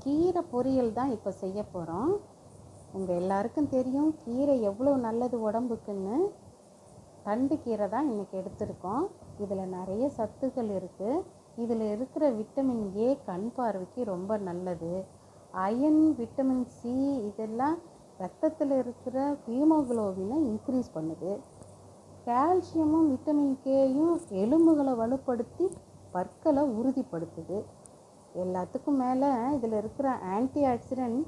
கீரை பொரியல் தான் இப்போ செய்ய போகிறோம். உங்கள் எல்லாருக்கும் தெரியும் கீரை எவ்வளோ நல்லது உடம்புக்குன்னு. தண்டு கீரை தான் இன்றைக்கி எடுத்திருக்கோம். இதில் நிறைய சத்துக்கள் இருக்குது. இதில் இருக்கிற விட்டமின் ஏ கண் பார்வைக்கு ரொம்ப நல்லது. அயன், விட்டமின் சி இதெல்லாம் ரத்தத்தில் இருக்கிற ஹீமோகுளோபினை இன்க்ரீஸ் பண்ணுது. கால்சியமும் விட்டமின் கேயும் எலும்புகளை வலுப்படுத்தி பற்களை உறுதிப்படுத்துது. எல்லாத்துக்கும் மேலே இதில் இருக்கிற ஆன்டி ஆக்சிடென்ட்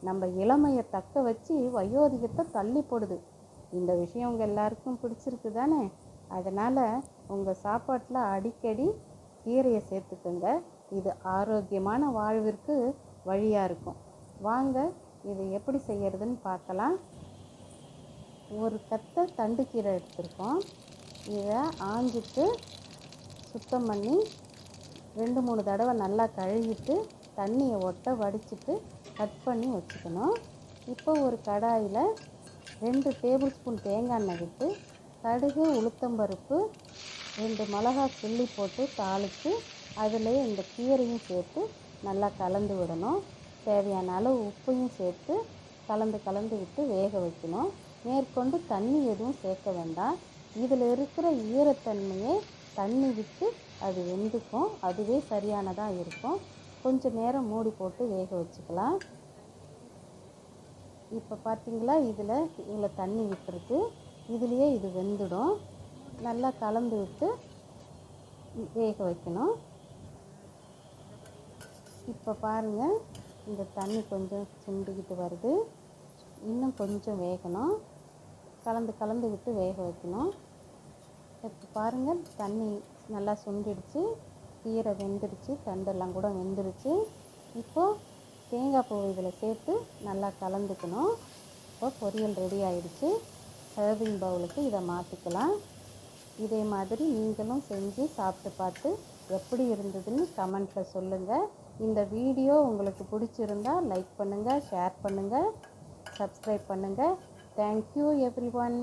நம்ம இளமையை தக்க வச்சு வயோதிகத்தை தள்ளி போடுது. இந்த விஷயம் உங்கள் எல்லாருக்கும் பிடிச்சிருக்கு தானே? அதனால் உங்கள் சாப்பாட்டில் அடிக்கடி கீரையை சேர்த்துக்குங்க. இது ஆரோக்கியமான வாழ்விற்கு வழியாக இருக்கும். வாங்க இது எப்படி செய்கிறதுன்னு பார்க்கலாம். ஒரு கத்தை தண்டு கீரை எடுத்திருக்கோம். இதை ஆஞ்சிட்டு சுத்தம் பண்ணி 2-3 தடவை நல்லா கழுவிட்டு தண்ணியை வடிச்சிட்டு கட் பண்ணி வச்சுக்கணும். இப்போ ஒரு கடாயில் 2 டேபிள் ஸ்பூன் தேங்காய் எண்ணெய் விட்டு கடுகு, உளுத்தம்பருப்பு, 2 மிளகாய் கிள்ளி போட்டு தாளித்து அதில் இந்த கீரையும் சேர்த்து நல்லா கலந்து விடணும். தேவையான அளவு உப்பையும் சேர்த்து கலந்து விட்டு வேக வைக்கணும். மேற்கொண்டு தண்ணி எதுவும் சேர்க்க வேண்டாம். இதில் இருக்கிற ஈரத்தன்மையை தண்ணி விட்டு அது வெந்துக்கும். அதுவே சரியானதாக இருக்கும். கொஞ்சம் நேரம் மூடி போட்டு வேக வச்சுக்கலாம். இப்போ பார்த்திங்களா, இதில் இவ்வளோ தண்ணி விட்டுருக்கு. இதுலேயே இது வெந்துடும். நல்லா கலந்து விட்டு வேக வைக்கணும். இப்போ பாருங்கள், இந்த தண்ணி கொஞ்சம் சுண்டிக்கிட்டு வருது. இன்னும் கொஞ்சம் வேகணும். கலந்து விட்டு வேக வைக்கணும். இப்போ பாருங்கள், தண்ணி நல்லா சுண்டிடுச்சு, கீரை வெந்துடுச்சு, தண்டெல்லாம் கூட வெந்துடுச்சு. இப்போது தேங்காய் பூ இதில் சேர்த்து நல்லா கலந்துக்கணும். இப்போ பொரியல் ரெடி ஆகிடுச்சு. சர்விங் பவுலுக்கு இதை மாற்றிக்கலாம். இதே மாதிரி நீங்களும் செஞ்சு சாப்பிட்டு பார்த்து எப்படி இருந்ததுன்னு கமெண்ட்டில் சொல்லுங்கள். இந்த வீடியோ உங்களுக்கு பிடிச்சிருந்தா லைக் பண்ணுங்கள், ஷேர் பண்ணுங்கள், சப்ஸ்கிரைப் பண்ணுங்கள். Thank you everyone.